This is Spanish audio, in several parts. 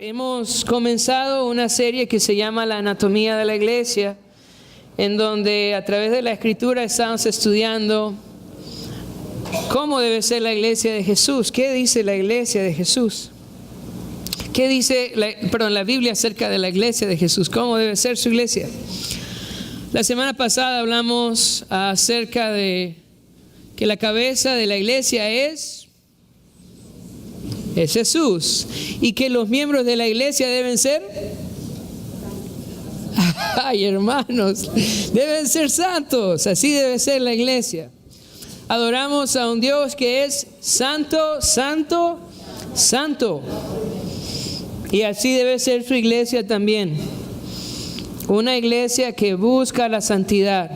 Hemos comenzado una serie que se llama La Anatomía de la Iglesia, en donde a través de la Escritura estamos estudiando cómo debe ser la iglesia de Jesús. ¿Qué dice la iglesia de Jesús? ¿Qué dice la Biblia acerca de la iglesia de Jesús? ¿Cómo debe ser su iglesia? La semana pasada hablamos acerca de que la cabeza de la iglesia es Jesús, y que los miembros de la iglesia deben ser, ay hermanos, deben ser santos. Así debe ser la iglesia. Adoramos a un Dios que es santo, santo, santo, y así debe ser su iglesia también. Una iglesia que busca la santidad,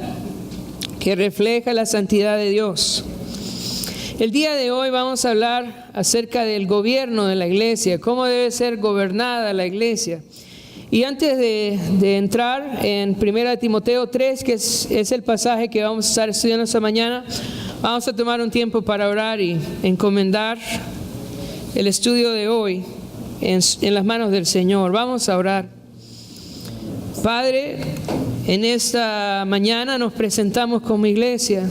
que refleja la santidad de Dios. El día de hoy vamos a hablar acerca del gobierno de la iglesia, cómo debe ser gobernada la iglesia. Y antes de entrar en 1 Timoteo 3, que es el pasaje que vamos a estar estudiando esta mañana, vamos a tomar un tiempo para orar y encomendar el estudio de hoy en las manos del Señor. Vamos a orar. Padre, en esta mañana nos presentamos como iglesia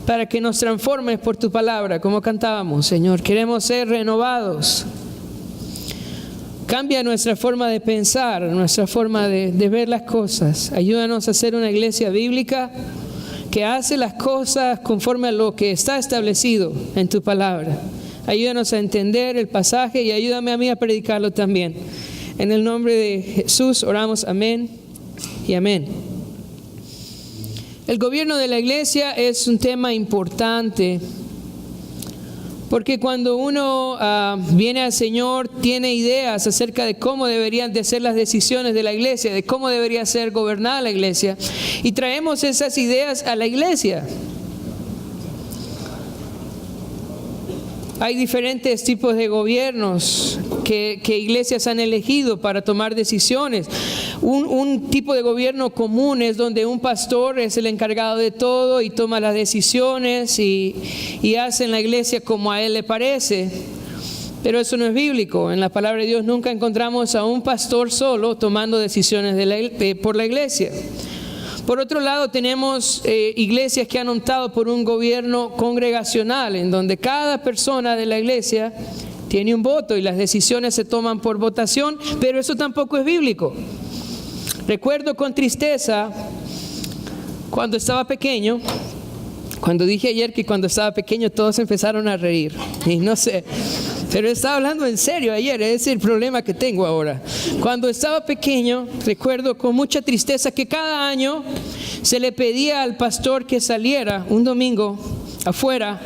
para que nos transformes por tu palabra, como cantábamos, Señor. Queremos ser renovados. Cambia nuestra forma de pensar, nuestra forma de ver las cosas. Ayúdanos a ser una iglesia bíblica que hace las cosas conforme a lo que está establecido en tu palabra. Ayúdanos a entender el pasaje y ayúdame a mí a predicarlo también. En el nombre de Jesús oramos, amén y amén. El gobierno de la iglesia es un tema importante, porque cuando uno viene al Señor, tiene ideas acerca de cómo deberían de ser las decisiones de la iglesia, de cómo debería ser gobernada la iglesia, y traemos esas ideas a la iglesia. Hay diferentes tipos de gobiernos que iglesias han elegido para tomar decisiones. Un tipo de gobierno común es donde un pastor es el encargado de todo y toma las decisiones y hace en la iglesia como a él le parece. Pero eso no es bíblico. En la palabra de Dios nunca encontramos a un pastor solo tomando decisiones por la iglesia. Por otro lado, tenemos iglesias que han optado por un gobierno congregacional, en donde cada persona de la iglesia tiene un voto y las decisiones se toman por votación, pero eso tampoco es bíblico. Recuerdo con tristeza cuando estaba pequeño, cuando dije ayer que cuando estaba pequeño todos empezaron a reír, y no sé, pero estaba hablando en serio ayer, ese es el problema que tengo ahora. Cuando estaba pequeño, recuerdo con mucha tristeza que cada año se le pedía al pastor que saliera un domingo afuera,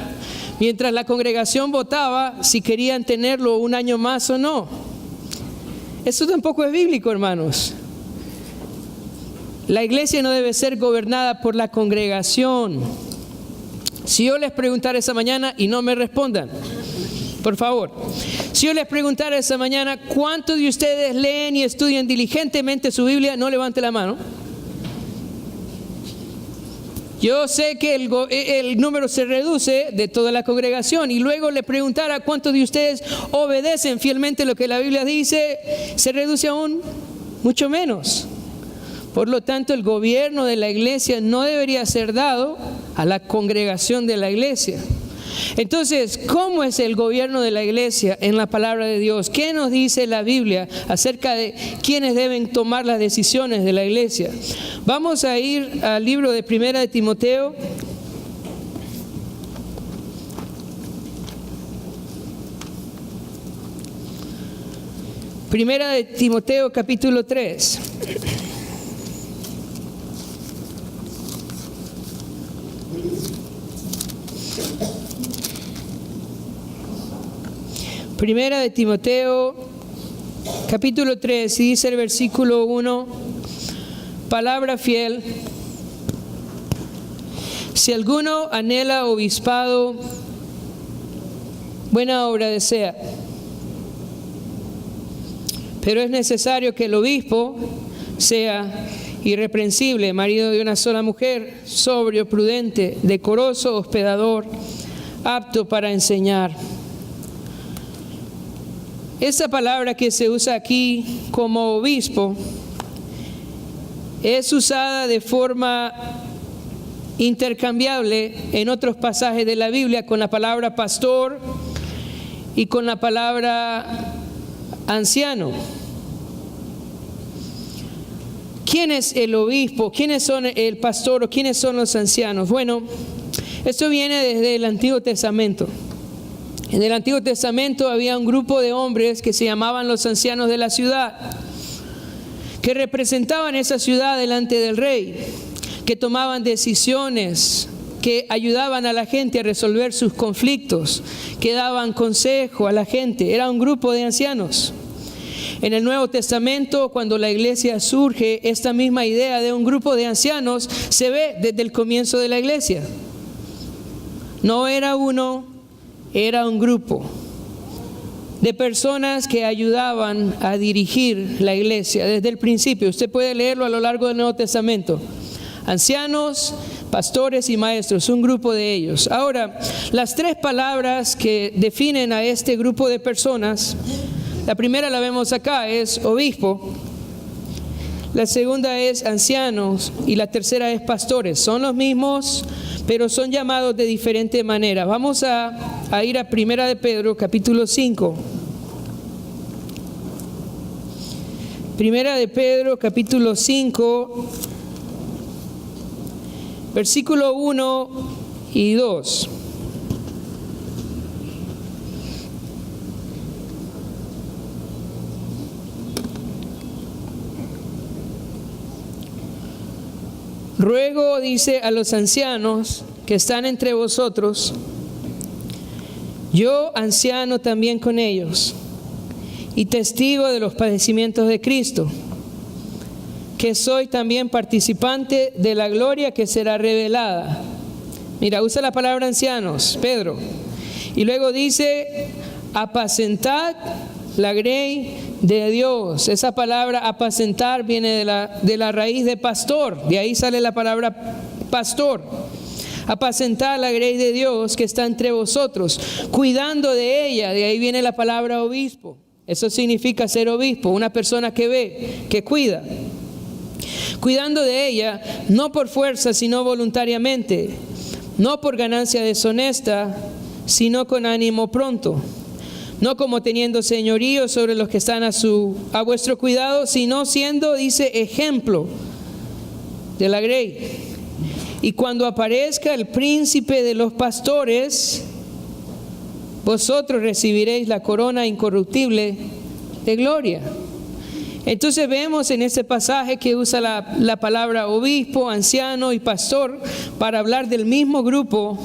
mientras la congregación votaba si querían tenerlo un año más o no. Eso tampoco es bíblico, hermanos. La iglesia no debe ser gobernada por la congregación. Si yo les preguntara esa mañana y no me respondan, por favor, si yo les preguntara esa mañana, ¿cuántos de ustedes leen y estudian diligentemente su Biblia? No levante la mano. Yo sé que el número se reduce de toda la congregación, y luego le preguntara cuántos de ustedes obedecen fielmente lo que la Biblia dice, se reduce aún mucho menos. Por lo tanto, el gobierno de la iglesia no debería ser dado a la congregación de la iglesia. Entonces, ¿cómo es el gobierno de la iglesia en la palabra de Dios? ¿Qué nos dice la Biblia acerca de quiénes deben tomar las decisiones de la iglesia? Vamos a ir al libro de 1 Timoteo. Primera de Timoteo capítulo 3. Primera de Timoteo, capítulo 3, y dice el versículo 1, palabra fiel. Si alguno anhela obispado, buena obra desea. Pero es necesario que el obispo sea irreprensible, marido de una sola mujer, sobrio, prudente, decoroso, hospedador, apto para enseñar, Esa palabra que se usa aquí como obispo es usada de forma intercambiable en otros pasajes de la Biblia con la palabra pastor y con la palabra anciano. ¿Quién es el obispo? ¿Quiénes son el pastor o quiénes son los ancianos? Bueno, esto viene desde el Antiguo Testamento. En el Antiguo Testamento había un grupo de hombres que se llamaban los ancianos de la ciudad, que representaban esa ciudad delante del rey, que tomaban decisiones, que ayudaban a la gente a resolver sus conflictos, que daban consejo a la gente. Era un grupo de ancianos. En el Nuevo Testamento, cuando la iglesia surge, esta misma idea de un grupo de ancianos se ve desde el comienzo de la iglesia. No era uno, era un grupo de personas que ayudaban a dirigir la iglesia desde el principio. Usted puede leerlo a lo largo del Nuevo Testamento. Ancianos, pastores y maestros, un grupo de ellos. Ahora, las tres palabras que definen a este grupo de personas, la primera la vemos acá, es obispo. La segunda es ancianos y la tercera es pastores. Son los mismos, pero son llamados de diferente manera. Vamos a ir a Primera de Pedro, capítulo 5. Primera de Pedro, capítulo 5, versículo 1 y 2. Ruego, dice, a los ancianos que están entre vosotros, yo anciano también con ellos, y testigo de los padecimientos de Cristo, que soy también participante de la gloria que será revelada. Mira, usa la palabra ancianos, Pedro, y luego dice, apacentad la grey de Dios. Esa palabra apacentar viene de la raíz de pastor, de ahí sale la palabra pastor. Apacentar la grey de Dios que está entre vosotros, cuidando de ella, de ahí viene la palabra obispo. Eso significa ser obispo, una persona que ve, que cuida. Cuidando de ella, no por fuerza, sino voluntariamente, no por ganancia deshonesta, sino con ánimo pronto. No como teniendo señorío sobre los que están a vuestro cuidado, sino siendo, dice, ejemplo de la grey. Y cuando aparezca el príncipe de los pastores, vosotros recibiréis la corona incorruptible de gloria. Entonces vemos en este pasaje que usa la palabra obispo, anciano y pastor para hablar del mismo grupo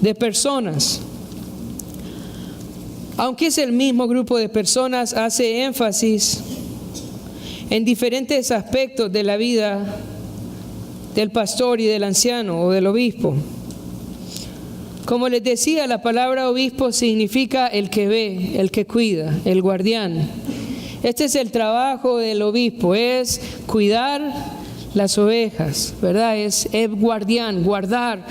de personas. Aunque es el mismo grupo de personas, hace énfasis en diferentes aspectos de la vida del pastor y del anciano o del obispo. Como les decía, la palabra obispo significa el que ve, el que cuida, el guardián. Este es el trabajo del obispo, es cuidar las ovejas, ¿verdad? Es guardián, guardar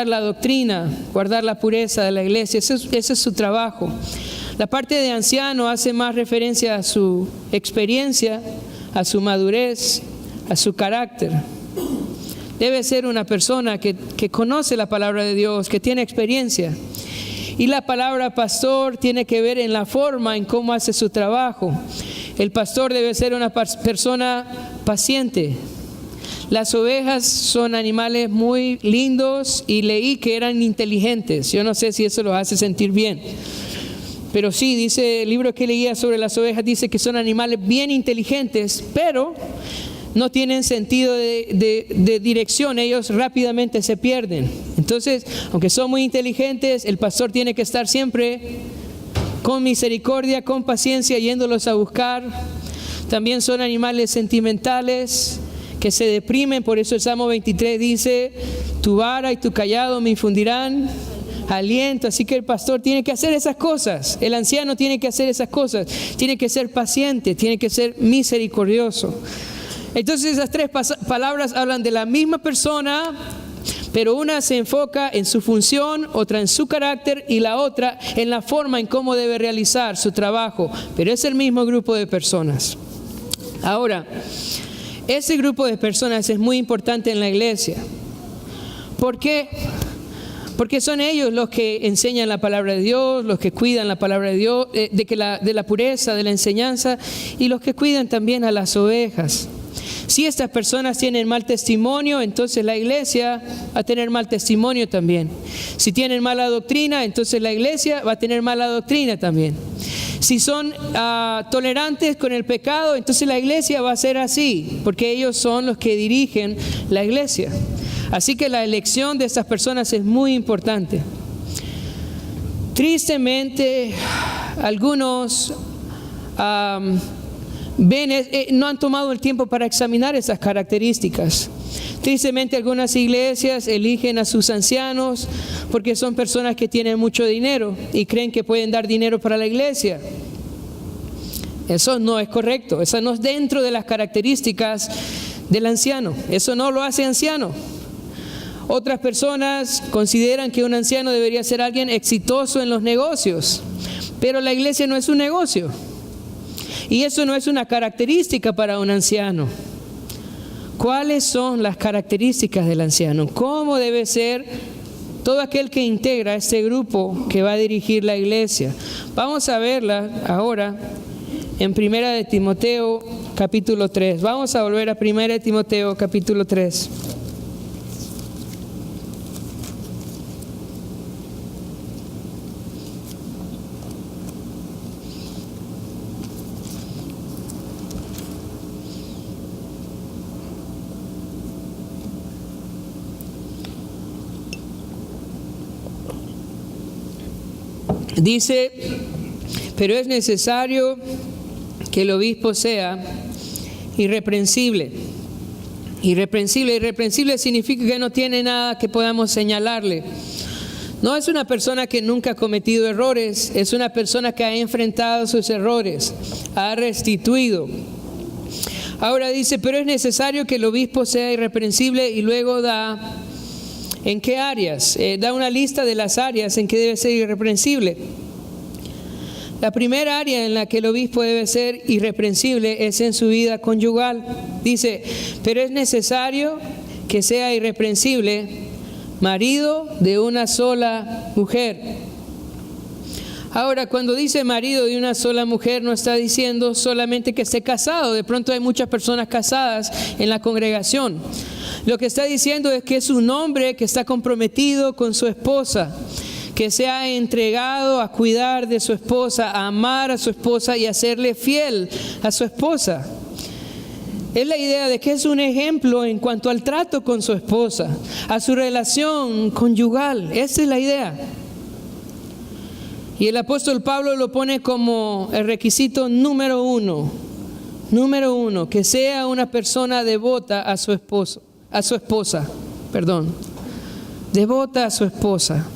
la doctrina, guardar la pureza de la iglesia. Ese es su trabajo. La parte de anciano hace más referencia a su experiencia, a su madurez, a su carácter. Debe ser una persona que conoce la palabra de Dios, que tiene experiencia. Y la palabra pastor tiene que ver en la forma en cómo hace su trabajo. El pastor debe ser una persona paciente. Las ovejas son animales muy lindos y leí que eran inteligentes. Yo no sé si eso los hace sentir bien. Pero sí, dice el libro que leía sobre las ovejas, dice que son animales bien inteligentes, pero no tienen sentido de dirección, ellos rápidamente se pierden. Entonces, aunque son muy inteligentes, el pastor tiene que estar siempre con misericordia, con paciencia, yéndolos a buscar. También son animales sentimentales que se deprimen, por eso el Salmo 23 dice, tu vara y tu cayado me infundirán aliento. Así que el pastor tiene que hacer esas cosas, el anciano tiene que hacer esas cosas, tiene que ser paciente, tiene que ser misericordioso. Entonces esas tres palabras hablan de la misma persona, pero una se enfoca en su función, otra en su carácter y la otra en la forma en cómo debe realizar su trabajo, pero es el mismo grupo de personas. Ahora, ese grupo de personas es muy importante en la iglesia. ¿Por qué? Porque son ellos los que enseñan la palabra de Dios, los que cuidan la palabra de Dios, de la pureza, de la enseñanza, y los que cuidan también a las ovejas. Si estas personas tienen mal testimonio, entonces la iglesia va a tener mal testimonio también. Si tienen mala doctrina, entonces la iglesia va a tener mala doctrina también. Si son tolerantes con el pecado, entonces la iglesia va a ser así, porque ellos son los que dirigen la iglesia. Así que la elección de estas personas es muy importante. Tristemente, algunos no han tomado el tiempo para examinar esas características. Tristemente, algunas iglesias eligen a sus ancianos porque son personas que tienen mucho dinero y creen que pueden dar dinero para la iglesia. Eso no es correcto. Eso no es dentro de las características del anciano. Eso no lo hace anciano. Otras personas consideran que un anciano debería ser alguien exitoso en los negocios, pero la iglesia no es un negocio. Y eso no es una característica para un anciano. ¿Cuáles son las características del anciano? ¿Cómo debe ser todo aquel que integra este grupo que va a dirigir la iglesia? Vamos a verla ahora en 1 de Timoteo capítulo 3. Vamos a volver a 1 de Timoteo capítulo 3. Dice, pero es necesario que el obispo sea irreprensible. Irreprensible significa que no tiene nada que podamos señalarle. No es una persona que nunca ha cometido errores, es una persona que ha enfrentado sus errores, ha restituido. Ahora dice, pero es necesario que el obispo sea irreprensible, y luego da ¿en qué áreas? Da una lista de las áreas en que debe ser irreprensible. La primera área en la que el obispo debe ser irreprensible es en su vida conyugal. Dice, pero es necesario que sea irreprensible, marido de una sola mujer. Ahora, cuando dice marido de una sola mujer, no está diciendo solamente que esté casado. De pronto hay muchas personas casadas en la congregación. Lo que está diciendo es que es un hombre que está comprometido con su esposa, que se ha entregado a cuidar de su esposa, a amar a su esposa y a serle fiel a su esposa. Es la idea de que es un ejemplo en cuanto al trato con su esposa, a su relación conyugal. Esa es la idea. Y el apóstol Pablo lo pone como el requisito número uno, que sea una persona devota a su esposa, devota a su esposa.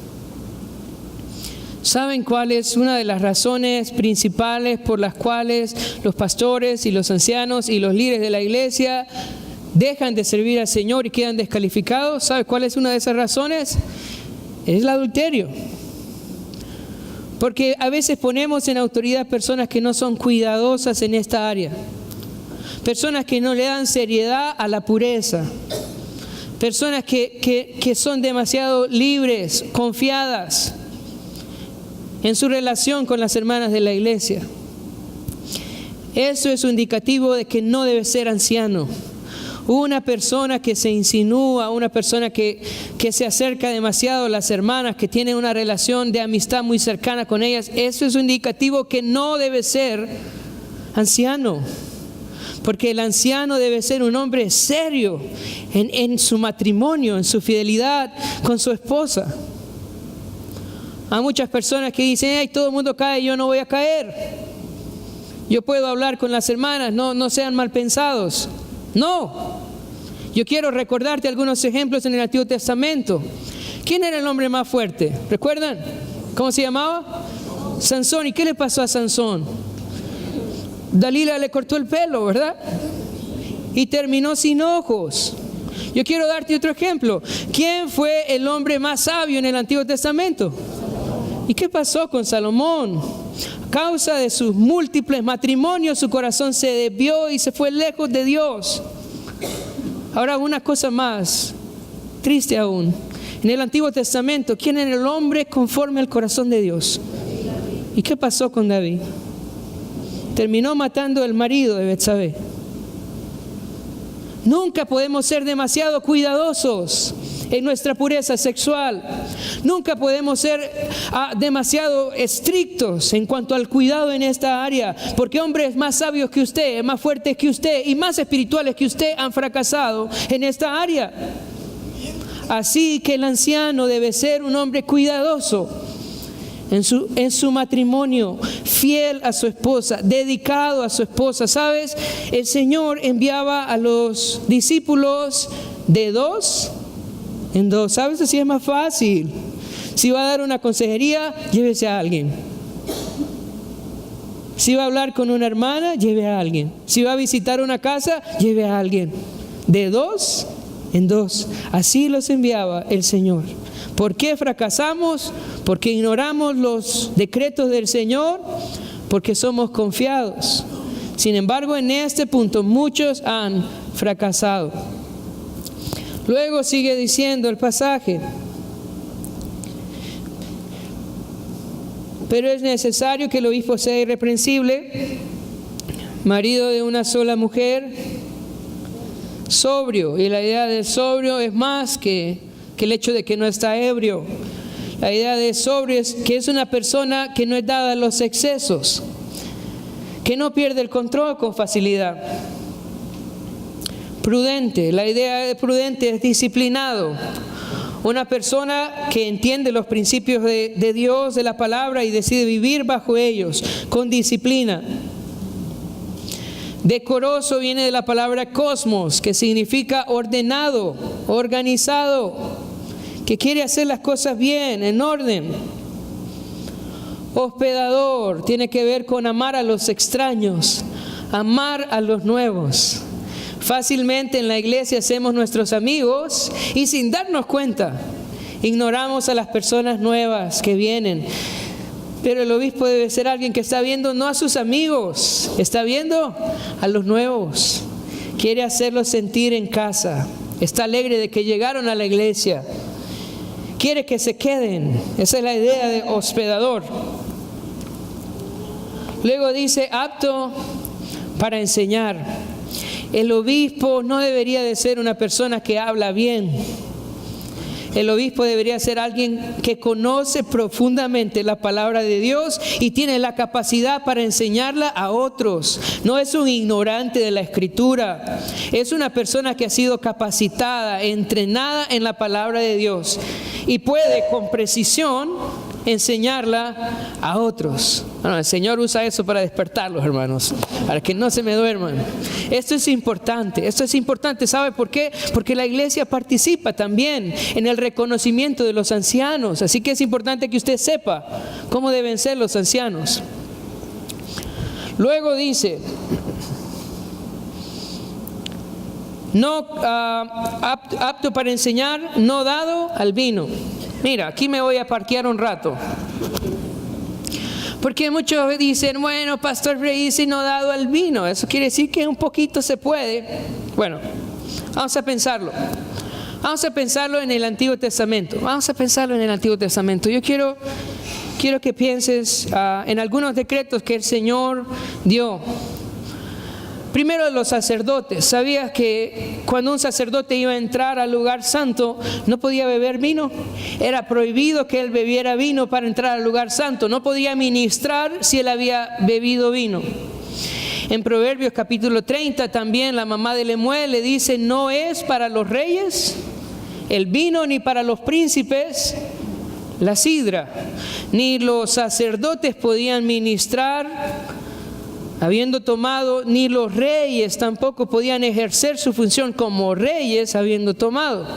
¿Saben cuál es una de las razones principales por las cuales los pastores y los ancianos y los líderes de la iglesia dejan de servir al Señor y quedan descalificados? ¿Sabe cuál es una de esas razones? Es el adulterio. Porque a veces ponemos en autoridad personas que no son cuidadosas en esta área. Personas que no le dan seriedad a la pureza. Personas que son demasiado libres, confiadas en su relación con las hermanas de la iglesia. Eso es un indicativo de que no debe ser anciano. Una persona que se insinúa, una persona que se acerca demasiado a las hermanas, que tiene una relación de amistad muy cercana con ellas, eso es un indicativo que no debe ser anciano. Porque el anciano debe ser un hombre serio en su matrimonio, en su fidelidad con su esposa. Hay muchas personas que dicen, ay, todo el mundo cae, yo no voy a caer. Yo puedo hablar con las hermanas, no sean mal pensados. No. Yo quiero recordarte algunos ejemplos en el Antiguo Testamento. ¿Quién era el hombre más fuerte? ¿Recuerdan? ¿Cómo se llamaba? Sansón. ¿Y qué le pasó a Sansón? Dalila le cortó el pelo, ¿verdad? Y terminó sin ojos. Yo quiero darte otro ejemplo. ¿Quién fue el hombre más sabio en el Antiguo Testamento? ¿Y qué pasó con Salomón? A causa de sus múltiples matrimonios, su corazón se desvió y se fue lejos de Dios. Ahora, una cosa más, triste aún. En el Antiguo Testamento, ¿quién era el hombre conforme al corazón de Dios? ¿Y qué pasó con David? Terminó matando al marido de Betsabé. Nunca podemos ser demasiado cuidadosos en nuestra pureza sexual. Nunca podemos ser demasiado estrictos en cuanto al cuidado en esta área, porque hombres más sabios que usted, más fuertes que usted y más espirituales que usted han fracasado en esta área. Así que el anciano debe ser un hombre cuidadoso en su matrimonio, fiel a su esposa, dedicado a su esposa. ¿Sabes? El Señor enviaba a los discípulos de 2 en 2. ¿Sabes? Así es más fácil. Si va a dar una consejería, llévese a alguien. Si va a hablar con una hermana, lleve a alguien. Si va a visitar una casa, lleve a alguien. De 2 en 2. Así los enviaba el Señor. ¿Por qué fracasamos? Porque ignoramos los decretos del Señor, porque somos confiados. Sin embargo, en este punto muchos han fracasado. Luego sigue diciendo el pasaje: pero es necesario que el obispo sea irreprensible, marido de una sola mujer, sobrio. Y la idea de sobrio es más que el hecho de que no está ebrio. La idea de sobrio es que es una persona que no es dada a los excesos, que no pierde el control con facilidad. Prudente, la idea de prudente es disciplinado. Una persona que entiende los principios de Dios, de la palabra, y decide vivir bajo ellos, con disciplina. Decoroso viene de la palabra cosmos, que significa ordenado, organizado, que quiere hacer las cosas bien, en orden. Hospedador tiene que ver con amar a los extraños, amar a los nuevos. Fácilmente en la iglesia hacemos nuestros amigos y sin darnos cuenta ignoramos a las personas nuevas que vienen. Pero el obispo debe ser alguien que está viendo no a sus amigos, está viendo a los nuevos. Quiere hacerlos sentir en casa. Está alegre de que llegaron a la iglesia. Quiere que se queden. Esa es la idea de hospedador. Luego dice apto para enseñar. El obispo no debería de ser una persona que habla bien. El obispo debería ser alguien que conoce profundamente la palabra de Dios y tiene la capacidad para enseñarla a otros. No es un ignorante de la Escritura. Es una persona que ha sido capacitada, entrenada en la palabra de Dios y puede con precisión enseñarla a otros. Bueno, el Señor usa eso para despertarlos, hermanos, para que no se me duerman. Esto es importante, ¿sabe por qué? Porque la iglesia participa también en el reconocimiento de los ancianos, así que es importante que usted sepa cómo deben ser los ancianos. Luego dice, no apto para enseñar, no dado al vino. Mira, aquí me voy a parquear un rato. Porque muchos dicen, bueno, Pastor Rey, si no dado al vino, eso quiere decir que un poquito se puede. Bueno, vamos a pensarlo. Vamos a pensarlo en el Antiguo Testamento. Yo quiero que pienses en algunos decretos que el Señor dio. Primero, los sacerdotes. ¿Sabías que cuando un sacerdote iba a entrar al lugar santo no podía beber vino? Era prohibido que él bebiera vino para entrar al lugar santo. No podía ministrar si él había bebido vino. En Proverbios capítulo 30 también la mamá de Lemuel le dice, no es para los reyes el vino ni para los príncipes la sidra. Ni los sacerdotes podían ministrar habiendo tomado, ni los reyes tampoco podían ejercer su función como reyes habiendo tomado.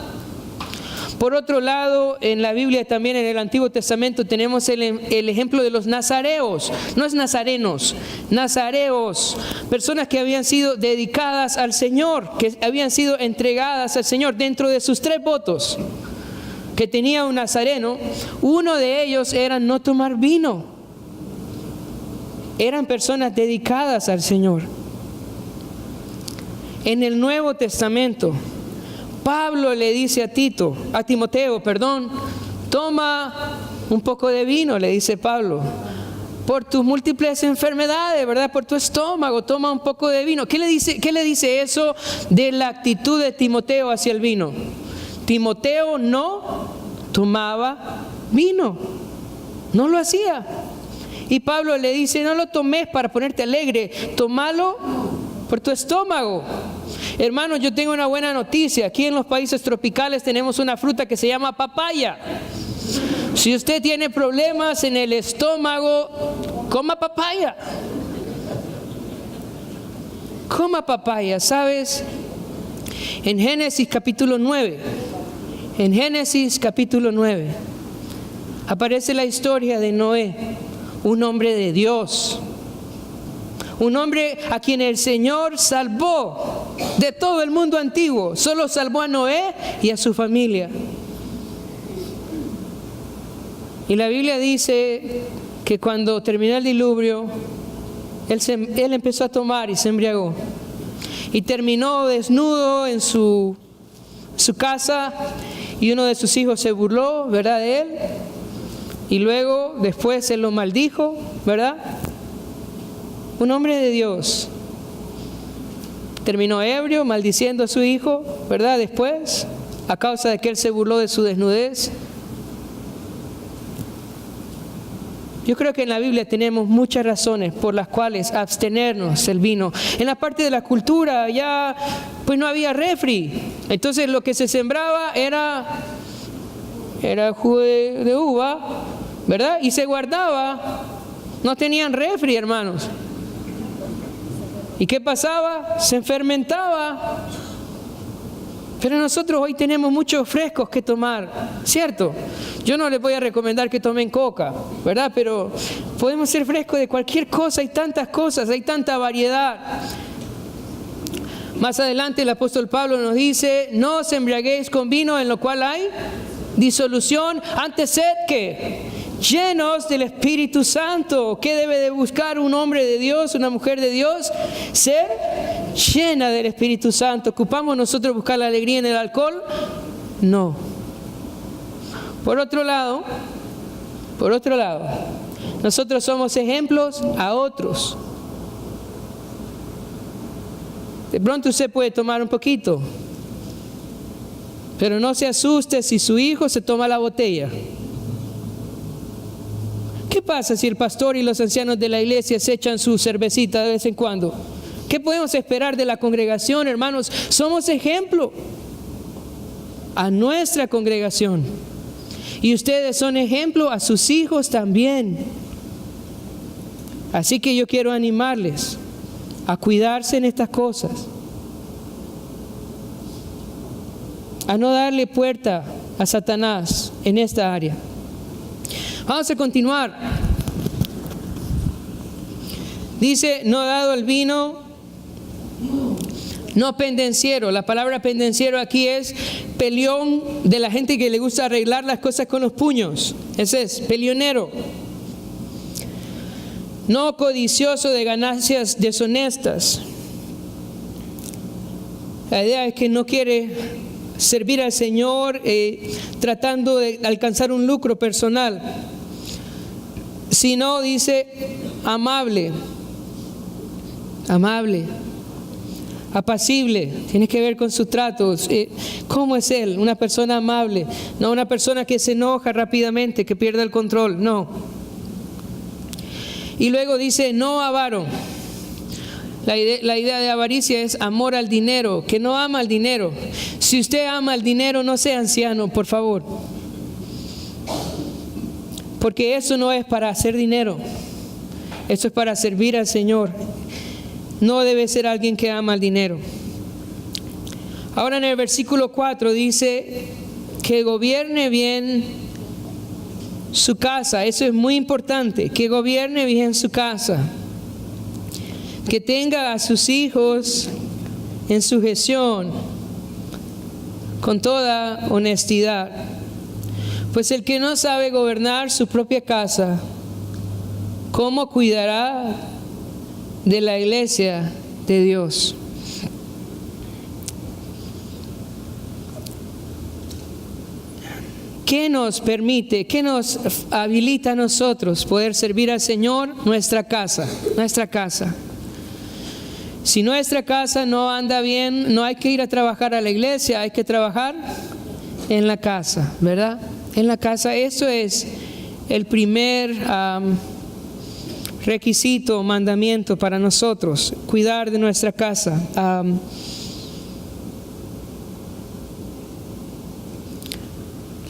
Por otro lado, en la Biblia también en el Antiguo Testamento tenemos el ejemplo de los nazareos. No es nazarenos, nazareos. Personas que habían sido dedicadas al Señor, que habían sido entregadas al Señor dentro de sus 3 votos que tenía un nazareno. Uno de ellos era no tomar vino. Eran personas dedicadas al Señor. En el Nuevo Testamento, Pablo le dice a Timoteo, toma un poco de vino, le dice Pablo, por tus múltiples enfermedades, ¿verdad? Por tu estómago, toma un poco de vino. ¿Qué le dice eso de la actitud de Timoteo hacia el vino? Timoteo no tomaba vino, no lo hacía. Y Pablo le dice, no lo tomes para ponerte alegre, tómalo por tu estómago. Hermanos, yo tengo una buena noticia. Aquí en los países tropicales tenemos una fruta que se llama papaya. Si usted tiene problemas en el estómago, coma papaya. Coma papaya, ¿sabes? En Génesis capítulo 9, aparece la historia de Noé, un hombre de Dios. Un hombre a quien el Señor salvó de todo el mundo antiguo. Solo salvó a Noé y a su familia. Y la Biblia dice que cuando terminó el diluvio, él empezó a tomar y se embriagó. Y terminó desnudo en su casa, y uno de sus hijos se burló, ¿verdad?, de él. Y luego, después, él lo maldijo, ¿verdad? Un hombre de Dios terminó ebrio, maldiciendo a su hijo, ¿verdad? Después, a causa de que él se burló de su desnudez. Yo creo que en la Biblia tenemos muchas razones por las cuales abstenernos del vino. En la parte de la cultura ya pues no había refri. Entonces lo que se sembraba era jugo de uva, ¿verdad? Y se guardaba. No tenían refri, hermanos. ¿Y qué pasaba? Se fermentaba. Pero nosotros hoy tenemos muchos frescos que tomar, ¿cierto? Yo no les voy a recomendar que tomen coca, ¿verdad? Pero podemos ser frescos de cualquier cosa, hay tantas cosas, hay tanta variedad. Más adelante el apóstol Pablo nos dice, no os embriaguéis con vino en lo cual hay disolución, antes sed que llenos del Espíritu Santo. ¿Qué debe de buscar un hombre de Dios, una mujer de Dios? Ser llena del Espíritu Santo. ¿Ocupamos nosotros buscar la alegría en el alcohol? No. Por otro lado, nosotros somos ejemplos a otros. De pronto usted puede tomar un poquito, pero no se asuste si su hijo se toma la botella. ¿Qué pasa si el pastor y los ancianos de la iglesia se echan su cervecita de vez en cuando? ¿Qué podemos esperar de la congregación, hermanos? Somos ejemplo a nuestra congregación. Y ustedes son ejemplo a sus hijos también. Así que yo quiero animarles a cuidarse en estas cosas, a no darle puerta a Satanás en esta área. Vamos a continuar. Dice, no dado el vino, no pendenciero. La palabra pendenciero aquí es peleón, de la gente que le gusta arreglar las cosas con los puños. Ese es, peleonero. No codicioso de ganancias deshonestas. La idea es que no quiere servir al Señor tratando de alcanzar un lucro personal, sino dice amable, apacible. Tiene que ver con sus tratos. ¿Cómo es él? Una persona amable, no una persona que se enoja rápidamente, que pierde el control, no. Y luego dice no avaro. La idea de avaricia es amor al dinero, que no ama al dinero. Si usted ama al dinero, no sea anciano, por favor. Porque eso no es para hacer dinero. Eso es para servir al Señor. No debe ser alguien que ama al dinero. Ahora en el versículo 4 dice que gobierne bien su casa. Eso es muy importante, que gobierne bien su casa. Que tenga a sus hijos en sujeción con toda honestidad. Pues el que no sabe gobernar su propia casa, ¿cómo cuidará de la iglesia de Dios? ¿Qué nos permite, qué nos habilita a nosotros poder servir al Señor? Nuestra casa, nuestra casa. Si nuestra casa no anda bien, no hay que ir a trabajar a la iglesia, hay que trabajar en la casa, ¿verdad? En la casa. Eso es el primer requisito, mandamiento para nosotros, cuidar de nuestra casa.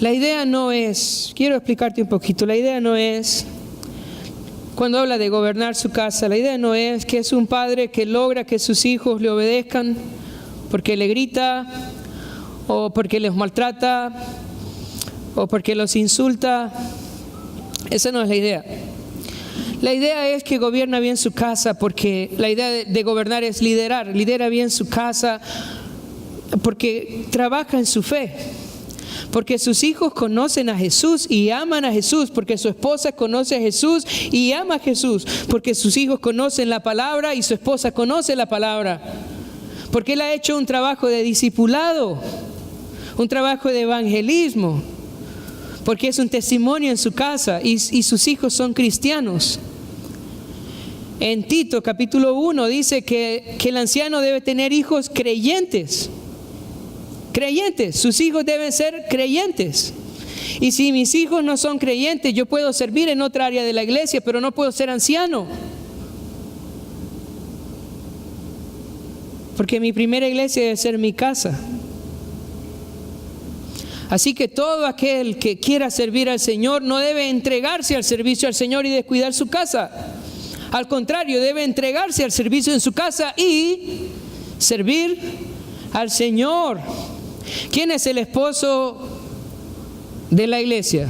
La idea no es, quiero explicarte un poquito, la idea no es, cuando habla de gobernar su casa, la idea no es que es un padre que logra que sus hijos le obedezcan porque le grita, o porque les maltrata, o porque los insulta. Esa no es la idea. La idea es que gobierna bien su casa, porque la idea de gobernar es liderar. Lidera bien su casa porque trabaja en su fe. Porque sus hijos conocen a Jesús y aman a Jesús, porque su esposa conoce a Jesús y ama a Jesús, porque sus hijos conocen la palabra y su esposa conoce la palabra, porque él ha hecho un trabajo de discipulado, un trabajo de evangelismo, porque es un testimonio en su casa y sus hijos son cristianos. En Tito capítulo 1 dice que el anciano debe tener hijos creyentes. Creyentes, sus hijos deben ser creyentes. Y si mis hijos no son creyentes, yo puedo servir en otra área de la iglesia, pero no puedo ser anciano. Porque mi primera iglesia debe ser mi casa. Así que todo aquel que quiera servir al Señor no debe entregarse al servicio al Señor y descuidar su casa. Al contrario, debe entregarse al servicio en su casa y servir al Señor. ¿Quién es el esposo de la iglesia?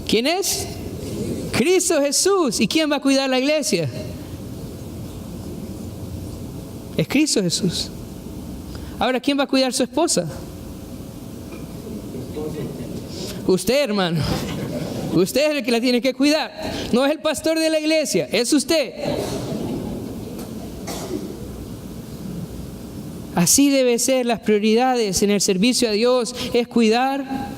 ¿Quién es? Cristo Jesús. ¿Y quién va a cuidar la iglesia? Es Cristo Jesús. Ahora, ¿quién va a cuidar su esposa? Usted, hermano. Usted es el que la tiene que cuidar. No es el pastor de la iglesia, es usted. Así debe ser las prioridades en el servicio a Dios, es cuidar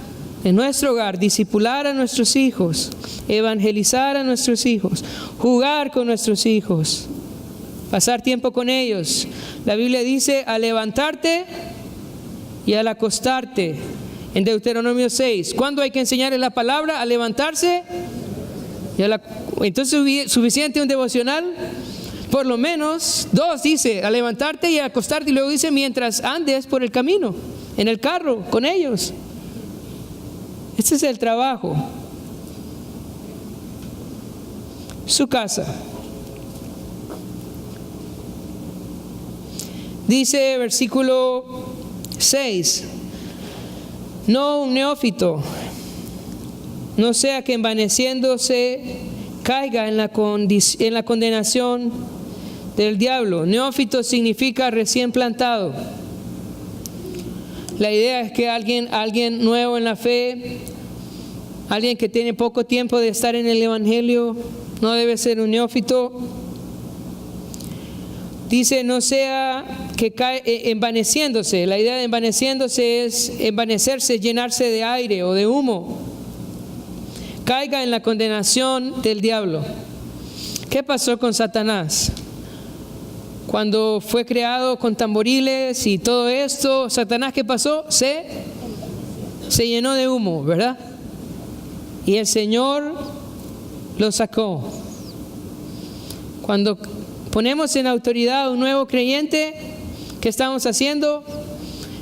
en nuestro hogar, discipular a nuestros hijos, evangelizar a nuestros hijos, jugar con nuestros hijos, pasar tiempo con ellos. La Biblia dice al levantarte y al acostarte. En Deuteronomio 6, ¿cuándo hay que enseñarles la palabra? Al levantarse y entonces suficiente un devocional. Por lo menos 2 dice, a levantarte y a acostarte, y luego dice mientras andes por el camino, en el carro, con ellos. Este es el trabajo. Su casa. Dice versículo 6, no un neófito, no sea que envaneciéndose caiga en la condenación del diablo. Neófito significa recién plantado. La idea es que alguien nuevo en la fe, alguien que tiene poco tiempo de estar en el evangelio, no debe ser un neófito. Dice no sea que cae envaneciéndose. La idea de envaneciéndose es envanecerse, llenarse de aire o de humo. Caiga en la condenación del diablo. ¿Qué pasó con Satanás? Cuando fue creado con tamboriles y todo esto, Satanás, ¿qué pasó? Se llenó de humo, ¿verdad? Y el Señor lo sacó. Cuando ponemos en autoridad a un nuevo creyente, ¿qué estamos haciendo?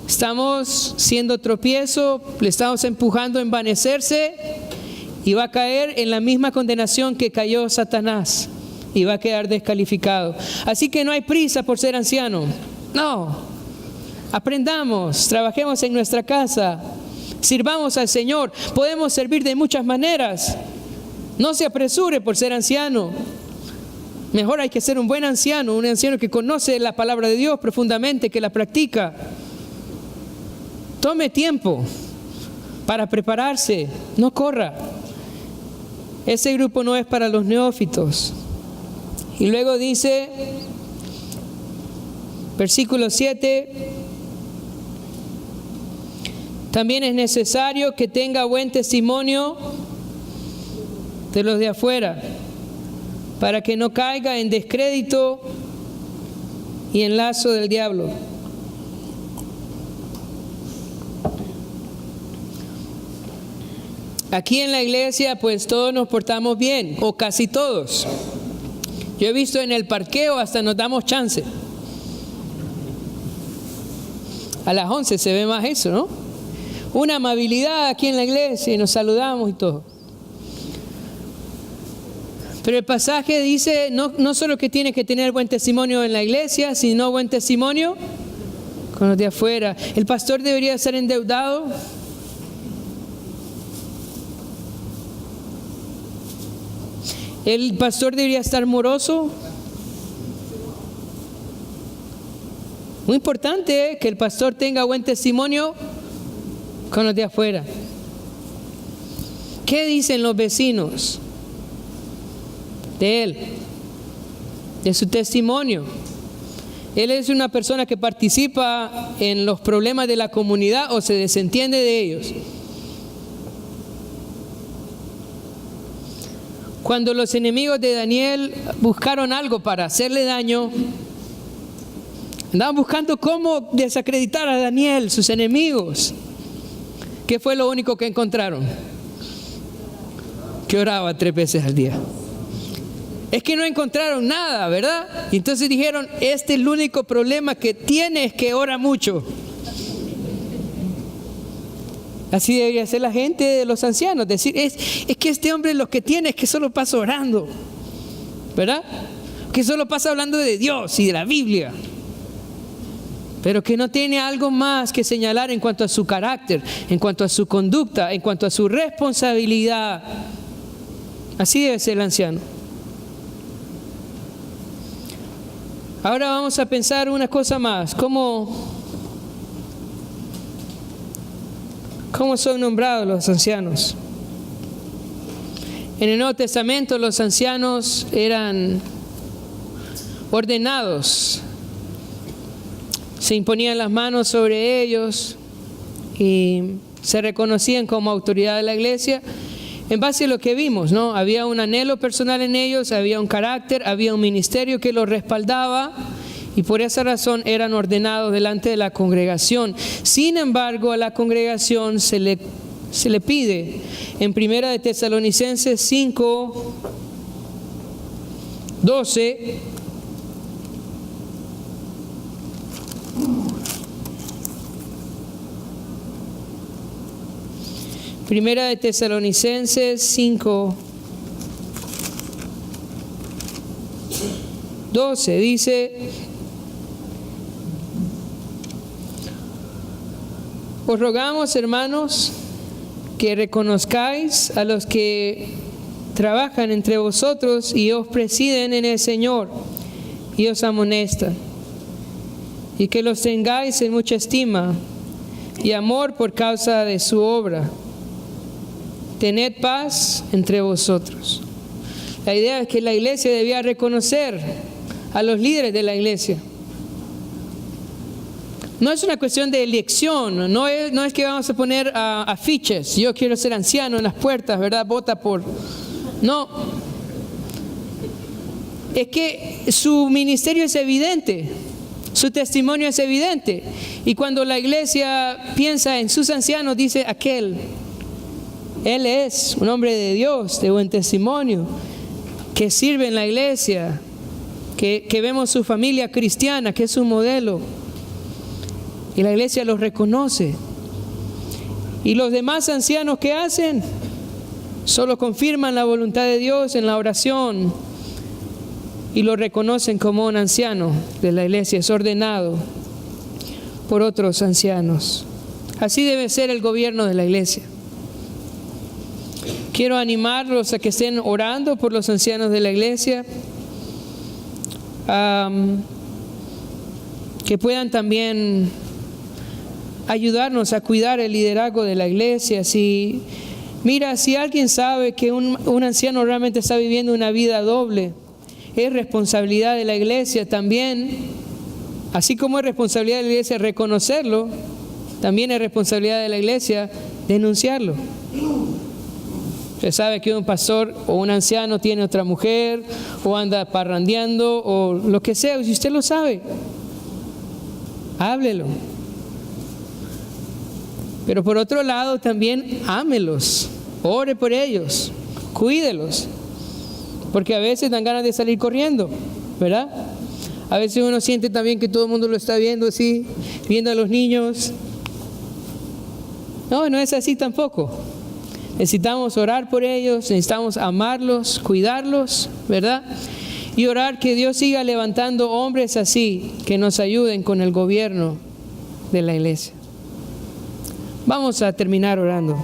Estamos siendo tropiezo, le estamos empujando a envanecerse y va a caer en la misma condenación que cayó Satanás. Y va a quedar descalificado. Así que no hay prisa por ser anciano. No. Aprendamos, trabajemos en nuestra casa, sirvamos al Señor. Podemos servir de muchas maneras. No se apresure por ser anciano. Mejor hay que ser un buen anciano, un anciano que conoce la palabra de Dios profundamente, que la practica. Tome tiempo para prepararse, no corra. Ese grupo no es para los neófitos. Y luego dice, versículo 7, también es necesario que tenga buen testimonio de los de afuera, para que no caiga en descrédito y en lazo del diablo. Aquí en la iglesia pues todos nos portamos bien, o casi todos. Yo he visto en el parqueo hasta nos damos chance. A las 11 se ve más eso, ¿no? Una amabilidad aquí en la iglesia y nos saludamos y todo. Pero el pasaje dice no solo que tiene que tener buen testimonio en la iglesia, sino buen testimonio con los de afuera. ¿El pastor debería ser endeudado? ¿El pastor debería estar moroso? Muy importante que el pastor tenga buen testimonio con los de afuera. ¿Qué dicen los vecinos de él? De su testimonio. Él es una persona que participa en los problemas de la comunidad o se desentiende de ellos. Cuando los enemigos de Daniel buscaron algo para hacerle daño, andaban buscando cómo desacreditar a Daniel, sus enemigos. ¿Qué fue lo único que encontraron? Que oraba 3 veces al día. Es que no encontraron nada, ¿verdad? Y entonces dijeron, este es el único problema que tiene, es que ora mucho. Así debería ser la gente de los ancianos, decir, es que este hombre lo que tiene es que solo pasa orando, ¿verdad? Que solo pasa hablando de Dios y de la Biblia, pero que no tiene algo más que señalar en cuanto a su carácter, en cuanto a su conducta, en cuanto a su responsabilidad. Así debe ser el anciano. Ahora vamos a pensar una cosa más, ¿cómo son nombrados los ancianos? En el Nuevo Testamento los ancianos eran ordenados. Se imponían las manos sobre ellos y se reconocían como autoridad de la iglesia en base a lo que vimos, ¿no? Había un anhelo personal en ellos, había un carácter, había un ministerio que los respaldaba. Y por esa razón eran ordenados delante de la congregación. Sin embargo, a la congregación se le pide en 1 de Tesalonicenses 5, 12, Primera de Tesalonicenses 5, 12 dice: os rogamos, hermanos, que reconozcáis a los que trabajan entre vosotros y os presiden en el Señor y os amonestan, y que los tengáis en mucha estima y amor por causa de su obra. Tened paz entre vosotros. La idea es que la iglesia debía reconocer a los líderes de la iglesia. No es una cuestión de elección, no es que vamos a poner afiches, yo quiero ser anciano en las puertas, ¿verdad? Vota por... No. Es que su ministerio es evidente, su testimonio es evidente. Y cuando la iglesia piensa en sus ancianos, dice aquel, él es un hombre de Dios, de buen testimonio, que sirve en la iglesia, que vemos su familia cristiana, que es un modelo. Y la iglesia los reconoce. Y los demás ancianos, ¿qué hacen? Solo confirman la voluntad de Dios en la oración y lo reconocen como un anciano de la iglesia, es ordenado. por otros ancianos. Así debe ser el gobierno de la iglesia. Quiero animarlos a que estén orando por los ancianos de la iglesia, que puedan también ayudarnos a cuidar el liderazgo de la iglesia. Si alguien sabe que un anciano realmente está viviendo una vida doble, es responsabilidad de la iglesia también, así como es responsabilidad de la iglesia reconocerlo, también es responsabilidad de la iglesia denunciarlo. Usted sabe que un pastor o un anciano tiene otra mujer, o anda parrandeando, o lo que sea. Si usted lo sabe, háblelo. Pero por otro lado también ámelos, ore por ellos, cuídelos, porque a veces dan ganas de salir corriendo, ¿verdad? A veces uno siente también que todo el mundo lo está viendo así, viendo a los niños. No es así tampoco. Necesitamos orar por ellos, necesitamos amarlos, cuidarlos, ¿verdad? Y orar que Dios siga levantando hombres así, que nos ayuden con el gobierno de la iglesia. Vamos a terminar orando.